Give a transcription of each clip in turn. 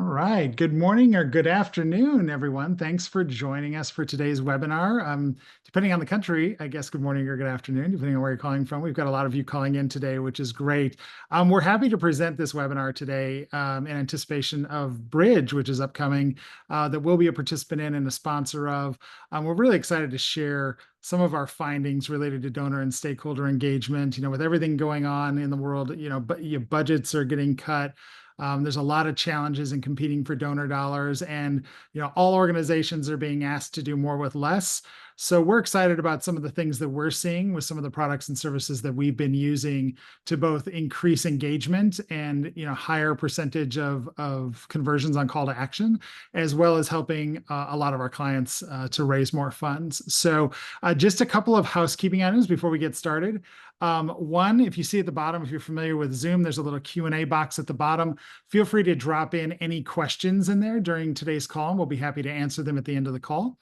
right. Good morning or good afternoon, everyone. Thanks for joining us for today's webinar. Depending on the country, I guess good morning or good afternoon, depending on where you're calling from. We've got a lot of you calling in today, which is great. We're happy to present this webinar today in anticipation of Bridge, which is upcoming, that we'll be a participant in and a sponsor of. We're really excited to share some of our findings related to donor and stakeholder engagement. With everything going on in the world, but your budgets are getting cut. There's a lot of challenges in competing for donor dollars, and all organizations are being asked to do more with less. So we're excited about some of the things that we're seeing with some of the products and services that we've been using to both increase engagement and higher percentage of conversions on call to action, as well as helping a lot of our clients to raise more funds. So just a couple of housekeeping items before we get started. One, if you see at the bottom, if you're familiar with Zoom, there's a little Q&A box at the bottom. Feel free to drop in any questions in there during today's call, and we'll be happy to answer them at the end of the call.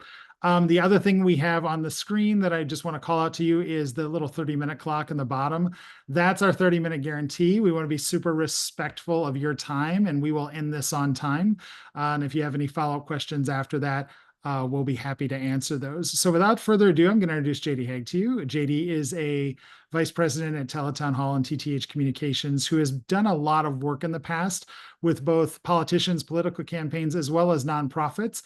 The other thing we have on the screen that I just want to call out to you is the little 30-minute clock in the bottom. That's our 30-minute guarantee. We want to be super respectful of your time, and we will end this on time. And if you have any follow-up questions after that, we'll be happy to answer those. So without further ado, I'm going to introduce JD Hague to you. JD is a vice president at Tele-Town and TTH Communications, who has done a lot of work in the past with both politicians, political campaigns, as well as nonprofits.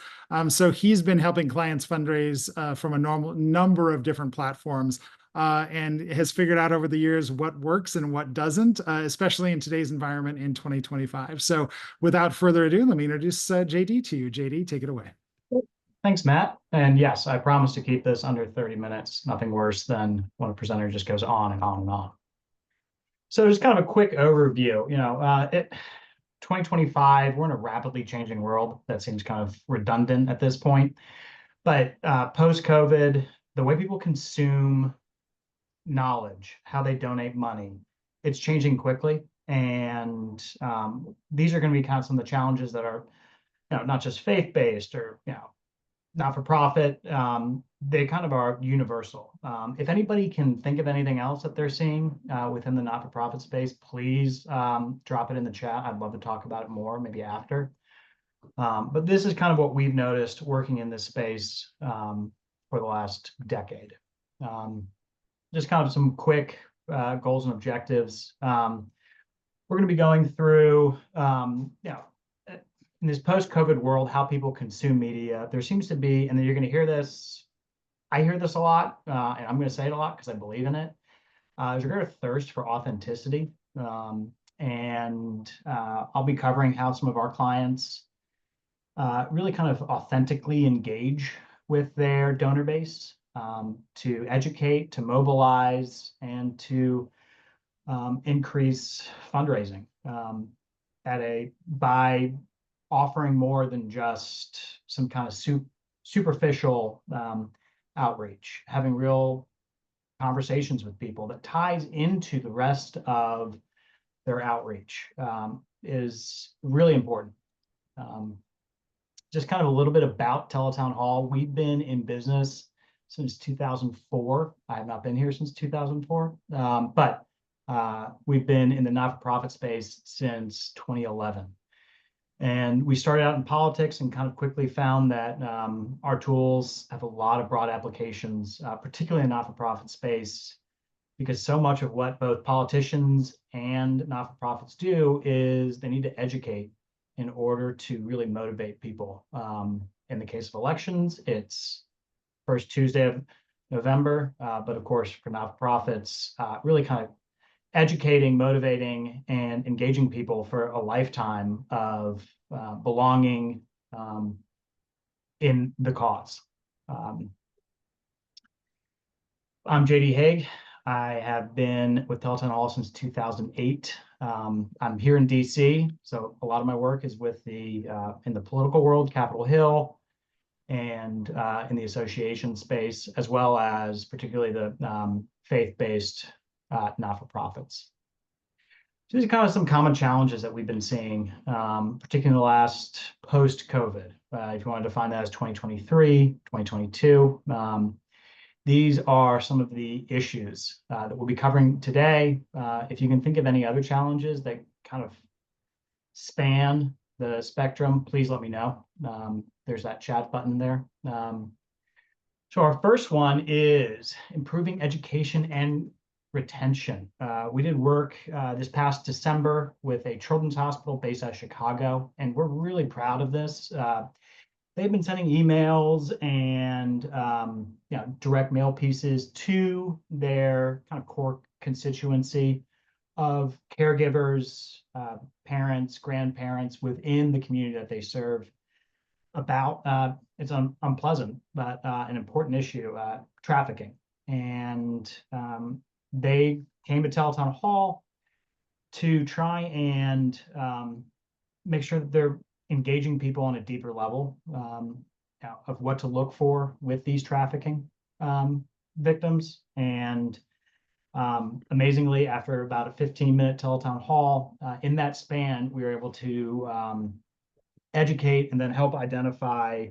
So he's been helping clients fundraise from a number of different platforms. And has figured out over the years what works and what doesn't, especially in today's environment in 2025. So without further ado, let me introduce JD to you. JD, take it away. Thanks, Matt. And yes, I promise to keep this under 30 minutes. Nothing worse than when a presenter just goes on and on and on. So just kind of a quick overview. 2025, we're in a rapidly changing world. That seems kind of redundant at this point. But post-COVID, the way people consume knowledge, how they donate money, it's changing quickly. And these are going to be kind of some of the challenges that are, not just faith-based or, not-for-profit, they kind of are universal. If anybody can think of anything else that they're seeing within the not-for-profit space, please drop it in the chat. I'd love to talk about it more, maybe after. But this is kind of what we've noticed working in this space for the last decade. Just kind of some quick goals and objectives. We're going to be going through, in this post-COVID world, how people consume media. There seems to be, and then you're going to hear this, I hear this a lot, and I'm going to say it a lot because I believe in it. There's a greater thirst for authenticity. And I'll be covering how some of our clients really kind of authentically engage with their by base to educate, to mobilize, and to increase fundraising by offering more than just some kind of superficial outreach, having real conversations with people that ties into the rest of their outreach is really important. Just kind of a little bit about Tele-Town Hall. We've been in business since 2004. I have not been here since 2004, but we've been in the not-for-profit space since 2011. And we started out in politics and kind of quickly found that our tools have a lot of broad applications, particularly in the not-for-profit space, because so much of what both politicians and not-for-profits do is they need to educate in order to really motivate people. In the case of elections, it's first Tuesday of November, but of course for not-for-profits, really kind of educating, motivating, and engaging people for a lifetime of belonging in the cause. I'm JD Hague. I have been with Tele-Town Hall since 2008. I'm here in DC, so a lot of my work is with in the political world, Capitol Hill, and in the association space, as well as particularly the faith-based not-for-profits. So these are kind of some common challenges that we've been seeing, particularly in the last post-COVID. If you want to define that as 2023, 2022, these are some of the issues that we'll be covering today. If you can think of any other challenges that kind of span the spectrum, please let me know. There's that chat button there. So our first one is improving education and retention. We did work this past December with a children's hospital based out of Chicago, and we're really proud of this. They've been sending emails and direct mail pieces to their kind of core constituency of caregivers, parents, grandparents within the community that they serve about it's unpleasant, but an important issue, trafficking. And they came to Tele-Town Hall to try and make sure that they're engaging people on a deeper level of what to look for with these trafficking victims. And amazingly, after about a 15-minute Tele-Town Hall, in that span, we were able to educate and then help identify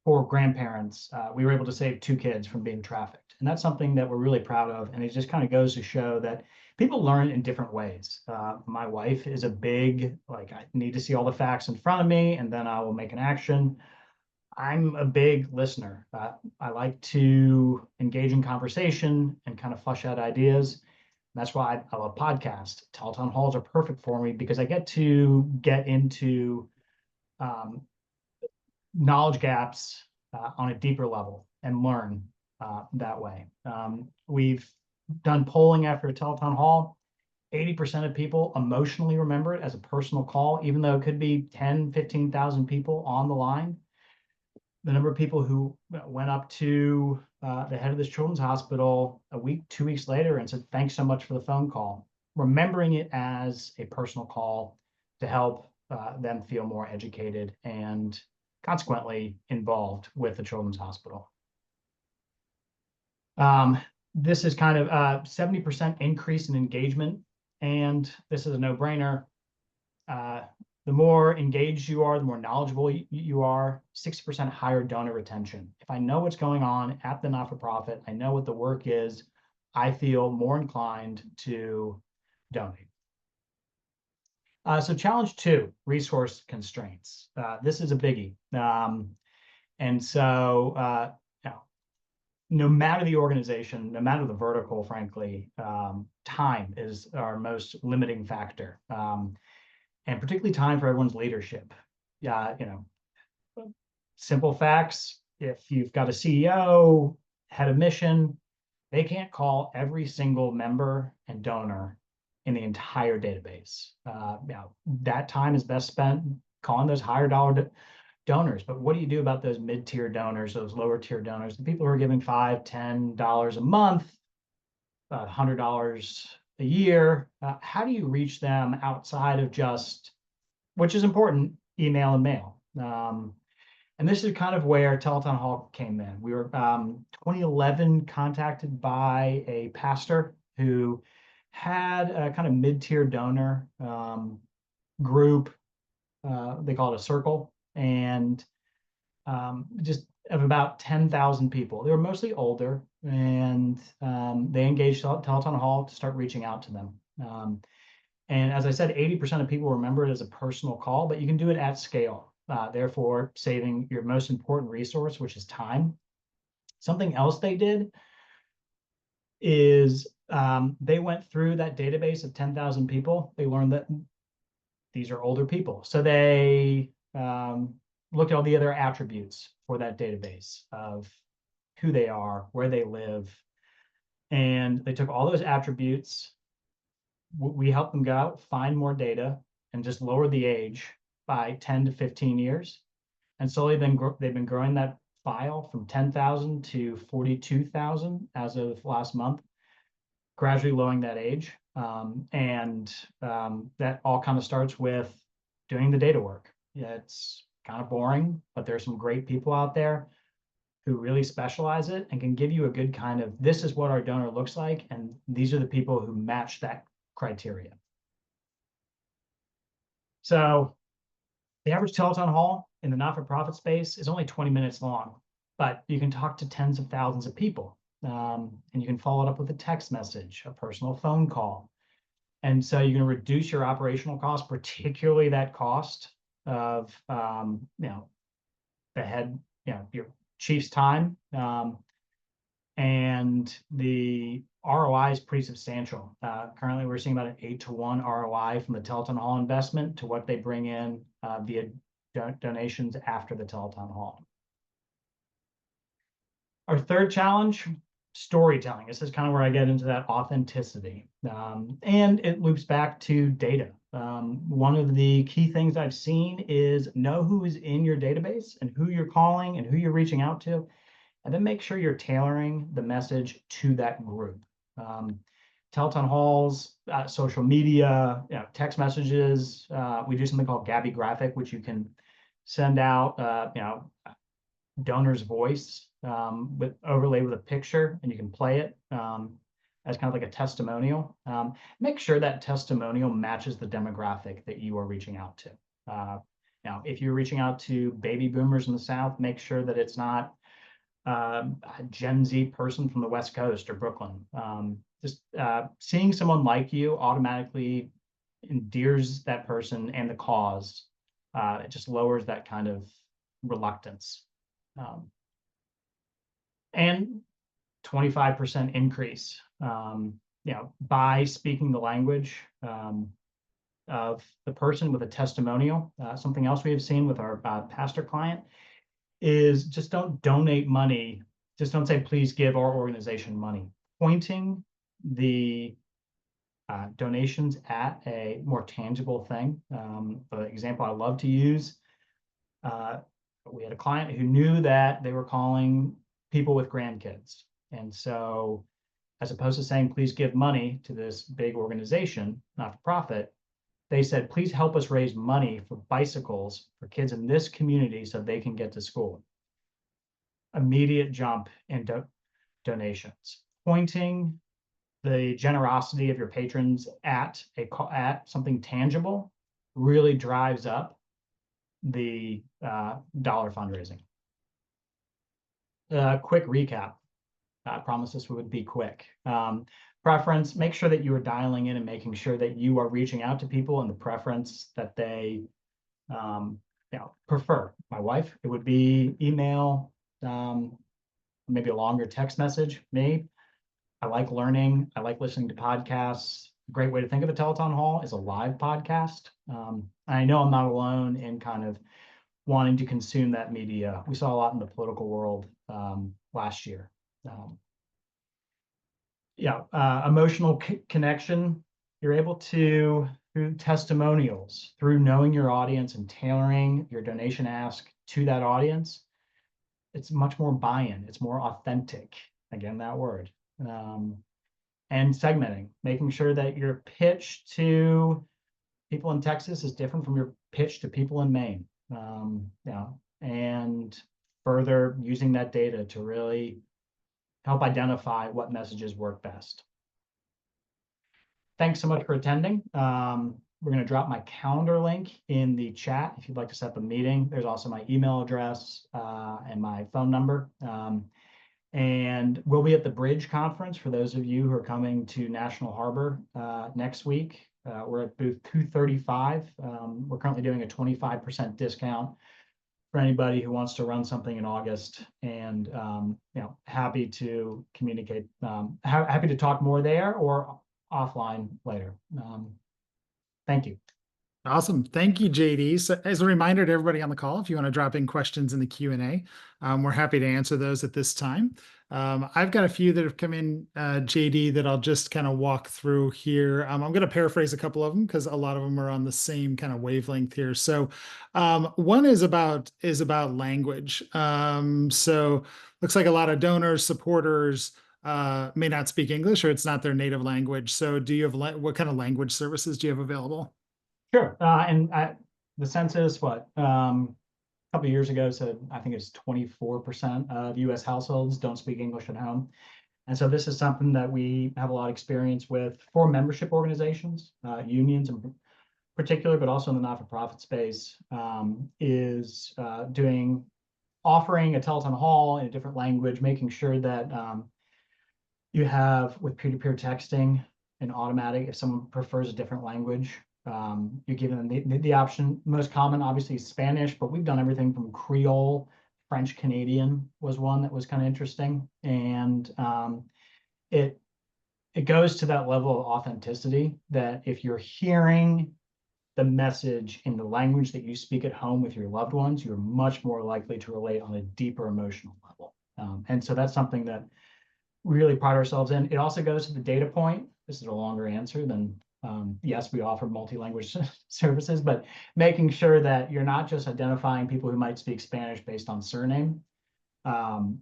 for grandparents. We were able to save 2 kids from being trafficked. And that's something that we're really proud of. And it just kind of goes to show that people learn in different ways. My wife is a big, like, I need to see all the facts in front of me and then I will make an action. I'm a big listener. I like to engage in conversation and kind of flush out ideas. That's why I love podcasts. Tele-Town Halls are perfect for me because I get to get into knowledge gaps on a deeper level and learn that way. We've done polling after a Tele-Town Hall. 80% of people emotionally remember it as a personal call, even though it could be 10, 15,000 people on the line. The number of people who went up to the head of this children's hospital a week, 2 weeks later and said, thanks so much for the phone call, remembering it as a personal call to help them feel more educated and consequently involved with the children's hospital. This is kind of a 70% increase in engagement, and this is a no-brainer. The more engaged you are, the more knowledgeable you are, 60% higher donor retention. If I know what's going on at the not-for-profit, I know what the work is, I feel more inclined to donate. So challenge 2, resource constraints. This is a biggie. And so no matter the organization, no matter the vertical, frankly, time is our most limiting factor. And particularly time for everyone's leadership. Simple facts, if you've got a CEO, head of mission, they can't call every single member and donor in the entire database. That time is best spent calling those higher dollar donors. But what do you do about those mid-tier donors, those lower tier donors, the people who are giving $5, $10 a month, $100 a year? How do you reach them outside of just, which is important, email and mail? And this is kind of where Tele-Town Hall came in. We were 2011 contacted by a pastor who had a kind of mid-tier donor group. They call it a circle, and just of about 10,000 people. They were mostly older, and they engaged Tele-Town Hall to start reaching out to them. And as I said, 80% of people remember it as a personal call, but you can do it at scale, therefore saving your most important resource, which is time. Something else they did is they went through that database of 10,000 people. They learned that these are older people. So they looked at all the other attributes for that database of who they are, where they live. And they took all those attributes. We helped them go out, find more data, and just lower the age by 10 to 15 years. And slowly they've been growing that file from 10,000 to 42,000 as of last month, gradually lowering that age. That all kind of starts with doing the data work. Yeah, it's kind of boring, but there's some great people out there who really specialize it and can give you a good kind of, this is what our donor looks like, and these are the people who match that criteria. So the average Tele-Town Hall in the not-for-profit space is only 20 minutes long, but you can talk to tens of thousands of people. And you can follow it up with a text message, a personal phone call. And so you're going to reduce your operational costs, particularly that cost of, the head, your chief's time. And the ROI is pretty substantial. Currently, we're seeing about an 8-to-1 ROI from the Tele-Town Hall investment to what they bring in via donations after the Tele-Town Hall. Our third challenge, storytelling. This is kind of where I get into that authenticity. And it loops back to data. One of the key things I've seen is know who is in your database and who you're calling and who you're reaching out to, and then make sure you're tailoring the message to that group. Tele-Town halls, social media, text messages. We do something called Gabby Graphic, which you can send out, donor's voice with overlay with a picture, and you can play it as kind of like a testimonial. Make sure that testimonial matches the demographic that you are reaching out to. Now, if you're reaching out to baby boomers in the South, make sure that it's not a Gen Z person from the West Coast or Brooklyn. Just seeing someone like you automatically endears that person and the cause. It just lowers that kind of reluctance. And 25% increase, by speaking the language of the person with a testimonial. Something else we have seen with our pastor client is just don't donate money. Just don't say, please give our organization money. Pointing the donations at a more tangible thing. The example I love to use, we had a client who knew that they were calling people with grandkids. And so as opposed to saying, please give money to this big organization, not for profit, they said, please help us raise money for bicycles for kids in this community so they can get to school. Immediate jump in donations. Pointing the generosity of your patrons at something tangible really drives up the dollar fundraising. Quick recap. I promise this would be quick. Preference, make sure that you are dialing in and making sure that you are reaching out to people in the preference that they prefer. My wife, it would be email, maybe a longer text message. Me, I like learning. I like listening to podcasts. A great way to think of a Tele-Town hall is a live podcast. I know I'm not alone in kind of wanting to consume that media. We saw a lot in the political world last year. Emotional connection. You're able to, through testimonials, through knowing your audience and tailoring your donation ask to that audience, it's much more buy-in. It's more authentic. Again, that word. And segmenting, making sure that your pitch to people in Texas is different from your pitch to people in Maine. And further using that data to really help identify what messages work best. Thanks so much for attending. We're going to drop my calendar link in the chat if you'd like to set up a meeting. There's also my email address and my phone number. And we'll be at the Bridge Conference for those of you who are coming to National Harbor next week. We're at booth 235. We're currently doing a 25% discount for anybody who wants to run something in August, and happy to communicate, happy to talk more there or offline later. Thank you. Awesome. Thank you, JD. So as a reminder to everybody on the call, if you want to drop in questions in the Q&A, we're happy to answer those at this time. I've got a few that have come in, JD, that I'll just kind of walk through here. I'm going to paraphrase a couple of them because a lot of them are on the same kind of wavelength here. So one is about language. So looks like a lot of donors, supporters may not speak English, or it's not their native language. So do you have, what kind of language services do you have available? Sure. The census, a couple of years ago said, I think it's 24% of US households don't speak English at home. And so this is something that we have a lot of experience with for membership organizations, unions in particular, but also in the not-for-profit space, is offering a Tele-Town hall in a different language, making sure that you have, with peer-to-peer texting, an automatic. If someone prefers a different language, you're giving them the option. Most common, obviously, is Spanish, but we've done everything from Creole, French Canadian was one that was kind of interesting, and it it goes to that level of authenticity that if you're hearing the message in the language that you speak at home with your loved ones, you're much more likely to relate on a deeper emotional level. And so that's something that we really pride ourselves in. It also goes to the data point. This is a longer answer than, yes, we offer multi-language services, but making sure that you're not just identifying people who might speak Spanish based on surname,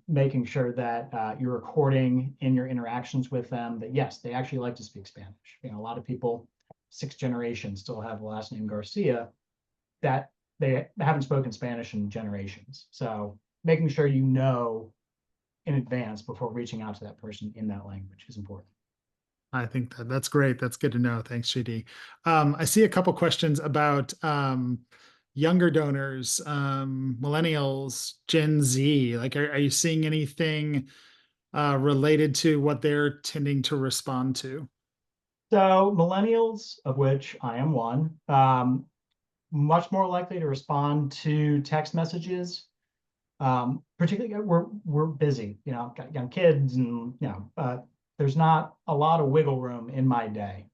making sure that you're recording in your interactions with them that, yes, they actually like to speak Spanish. You know, a lot of people, 6th generation, still have the last name Garcia, that they haven't spoken Spanish in generations. So making sure you know in advance before reaching out to that person in that language is important. I think that's great. That's good to know. Thanks, JD. I see a couple questions about younger donors, millennials, Gen Z. Like, are you seeing anything related to what they're tending to respond to? So millennials, of which I am one, much more likely to respond to text messages. Particularly, we're busy, you know, got young kids, and there's not a lot of wiggle room in my day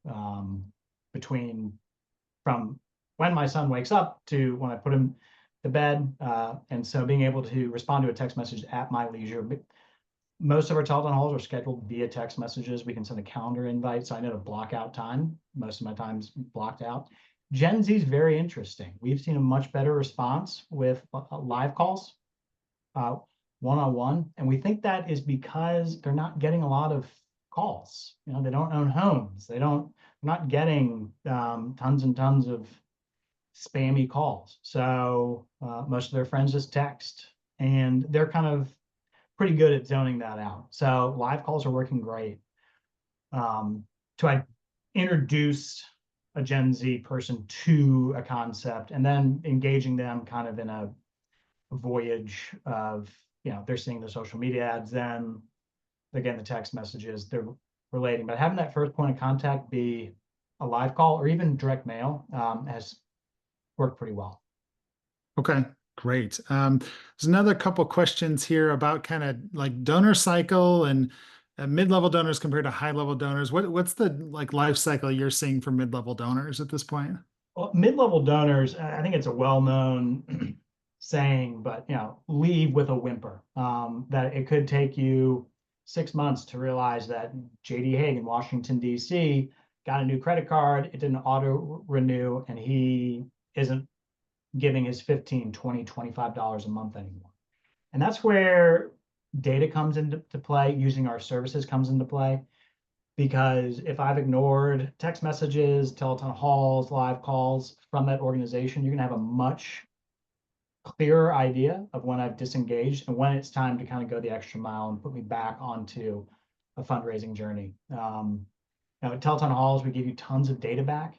between from when my son wakes up to when I put him to bed, and so being able to respond to a text message at my leisure. Most of our Tele-Town halls are scheduled via text messages. We can send a calendar invite, so I know to block out time. Most of my time's blocked out. Gen Z is very interesting. We've seen a much better response with live calls, one-on-one, and we think that is because they're not getting a lot of calls. You know, they don't own homes. They're not getting tons and tons of spammy calls. So most of their friends just text, and they're kind of pretty good at zoning that out. So live calls are working great. To introduce a Gen Z person to a concept and then engaging them kind of in a voyage of, they're seeing the social media ads, then they're getting the text messages, they're relating. But having that first point of contact be a live call or even direct mail has worked pretty well. Okay, great. There's another couple questions here about kind of like donor cycle and mid-level donors compared to high-level donors. What's the like life cycle you're seeing for mid-level donors at this point? Well, mid-level donors, I think it's a well-known saying, but leave with a whimper. That it could take you 6 months to realize that JD Hague in Washington, D.C. got a new credit card, it didn't auto renew, and he isn't giving his $15, $20, $25 a month anymore. And that's where data comes into play, using our services comes into play. Because if I've ignored text messages, Tele-Town halls, live calls from that organization, you're gonna have a much clearer idea of when I've disengaged and when it's time to kind of go the extra mile and put me back onto a fundraising journey. Now at Tele-Town halls, we give you tons of data back.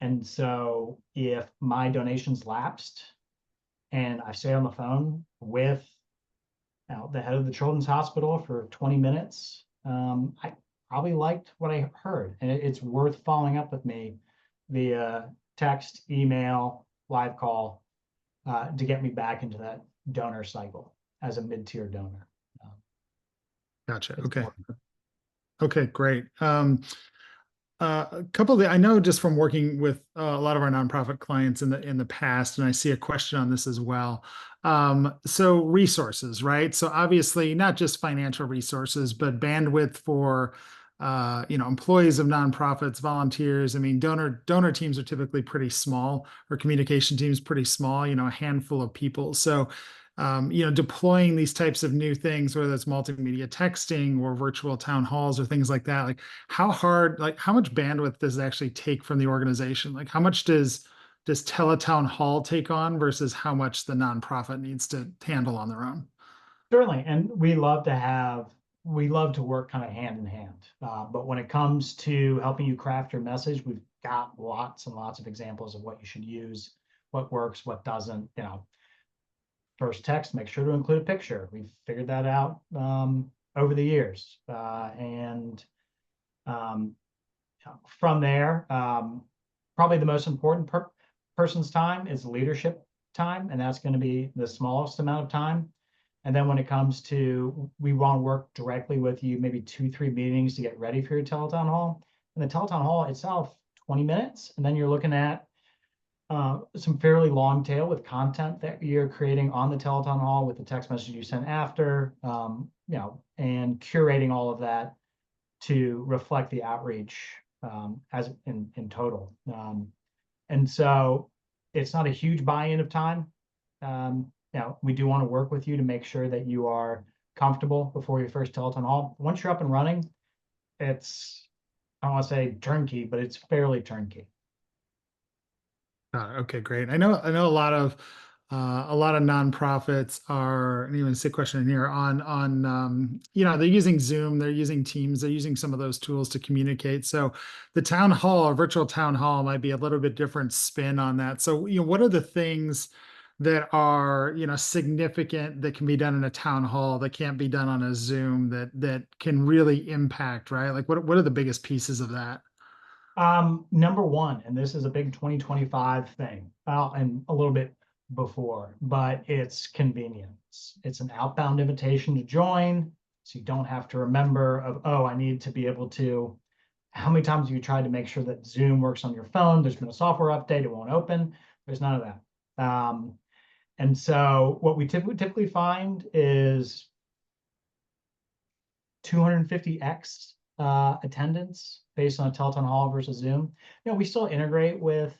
And so if my donations lapsed and I stay on the phone with the head of the children's hospital for 20 minutes, I probably liked what I heard, and it's worth following up with me via text, email, live call to get me back into that donor cycle as a mid-tier donor. Gotcha. It's Okay. important. Okay, great. A couple of I know just from working with a lot of our nonprofit clients in the past, and I see a question on this as well. So resources, right? So obviously not just financial resources, but bandwidth for employees of nonprofits, volunteers. I mean, donor teams are typically pretty small, or communication teams pretty small, a handful of people. So deploying these types of new things, whether it's multimedia texting or virtual town halls or things like that, like how much bandwidth does it actually take from the organization? Like how much does Tele-Town hall take on versus how much the nonprofit needs to handle on their own? Certainly, and we love to work kind of hand in hand. But when it comes to helping you craft your message, we've got lots and lots of examples of what you should use, what works, what doesn't. First text, make sure to include a picture. We've figured that out over the years. And From there, probably the most important person's time is leadership time, and that's going to be the smallest amount of time. And then when it comes to, we want to work directly with you, maybe 2, 3 meetings to get ready for your Tele-Town hall. And the Tele-Town hall itself, 20 minutes, and then you're looking at some fairly long tail with content that you're creating on the Tele-Town hall with the text message you sent after, and curating all of that to reflect the outreach as in total. And so it's not a huge buy-in of time. We do want to work with you to make sure that you are comfortable before your first Tele-Town hall. Once you're up and running, it's, I don't want to say turnkey, but it's fairly turnkey. Okay, great. I know a lot of nonprofits are, and even a sick question in here on they're using Zoom, they're using Teams, they're using some of those tools to communicate. So the town hall or virtual town hall might be a little bit different spin on that. So, what are the things that are, significant that can be done in a town hall that can't be done on a Zoom that can really impact, right? Like what are the biggest pieces of that? Number one, and this is a big 2025 thing, and a little bit before, but it's convenience. It's an outbound invitation to join, so you don't have to remember of, oh, I need to be able to. How many times have you tried to make sure that Zoom works on your phone? There's been a software update, it won't open. There's none of that. And so what we typically find is 250x attendance based on a Tele-Town hall versus Zoom. We still integrate with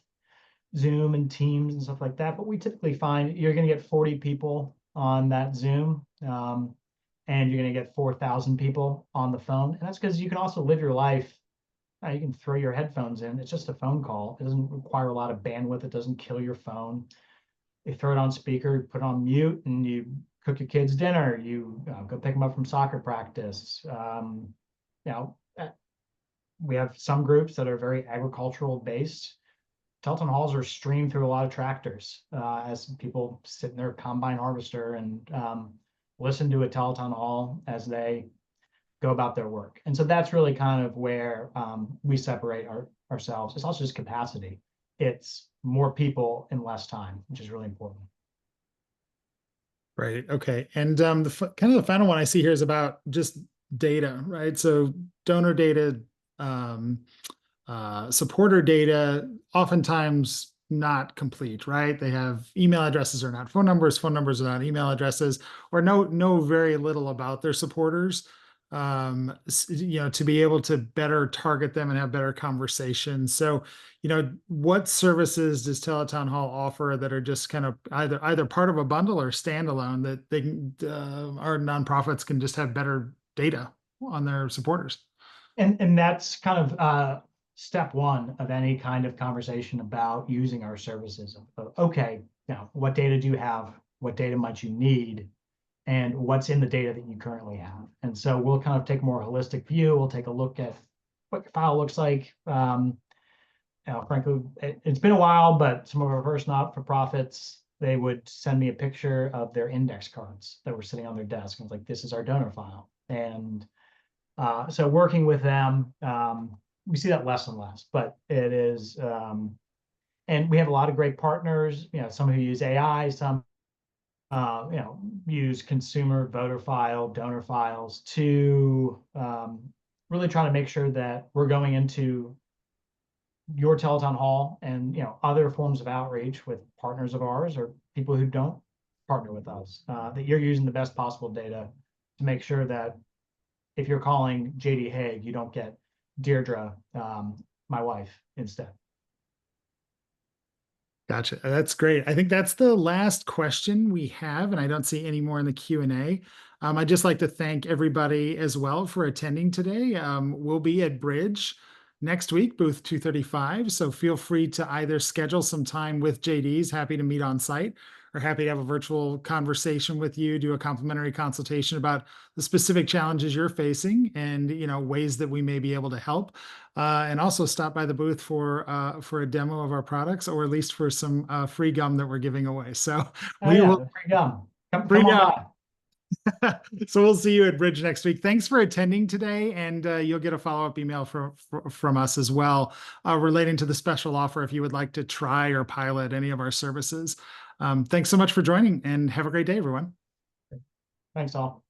Zoom and Teams and stuff like that, but we typically find you're going to get 40 people on that Zoom, and you're going to get 4,000 people on the phone. And that's because you can also live your life. You can throw your headphones in. It's just a phone call. It doesn't require a lot of bandwidth. It doesn't kill your phone. You throw it on speaker, put it on mute, and you cook your kids dinner. You go pick them up from soccer practice. We have some groups that are very agricultural based. Tele-Town halls are streamed through a lot of tractors as people sit in their combine harvester and listen to a Tele-Town hall as they go about their work. And so that's really kind of where we separate ourselves. It's also just capacity. It's more people in less time, which is really important. Right. Okay. And kind of the final one I see here is about just data, right? So donor data, um, supporter data, oftentimes not complete, right? They have email addresses or not phone numbers are not email addresses, or know very little about their supporters. To be able to better target them and have better conversations. So, what services does Tele-Town hall offer that are just kind of either part of a bundle or standalone that they can, our nonprofits can just have better data on their supporters? And that's kind of step one of any kind of conversation about using our services. Okay, now what data do you have? What data might you need? And what's in the data that you currently have? And so we'll kind of take a more holistic view. We'll take a look at what your file looks like. Frankly, it's been a while, but some of our first not-for-profits, they would send me a picture of their index cards that were sitting on their desk. And it's like, this is our donor file. And so working with them, we see that less and less, but it is, and we have a lot of great partners, some who use AI, some use consumer voter file, donor files to really try to make sure that we're going into your Tele-Town hall and other forms of outreach with partners of ours or people who don't partner with us, that you're using the best possible data to make sure that if you're calling JD Hague, you don't get Deirdre, my wife, instead. Gotcha. That's great. I think that's the last question we have, and I don't see any more in the Q&A. I'd just like to thank everybody as well for attending today. We'll be at Bridge next week, booth 235. So feel free to either schedule some time with JD's, happy to meet on site, or happy to have a virtual conversation with you, do a complimentary consultation about the specific challenges you're facing and ways that we may be able to help. And also stop by the booth for a demo of our products, or at least for some free gum that we're giving away. So Oh we yeah, will the free gum. Come free on gum. by. So we'll see you at Bridge next week. Thanks for attending today, and you'll get a follow-up email from us as well, relating to the special offer if you would like to try or pilot any of our services. Thanks so much for joining, and have a great day, everyone. Thanks all.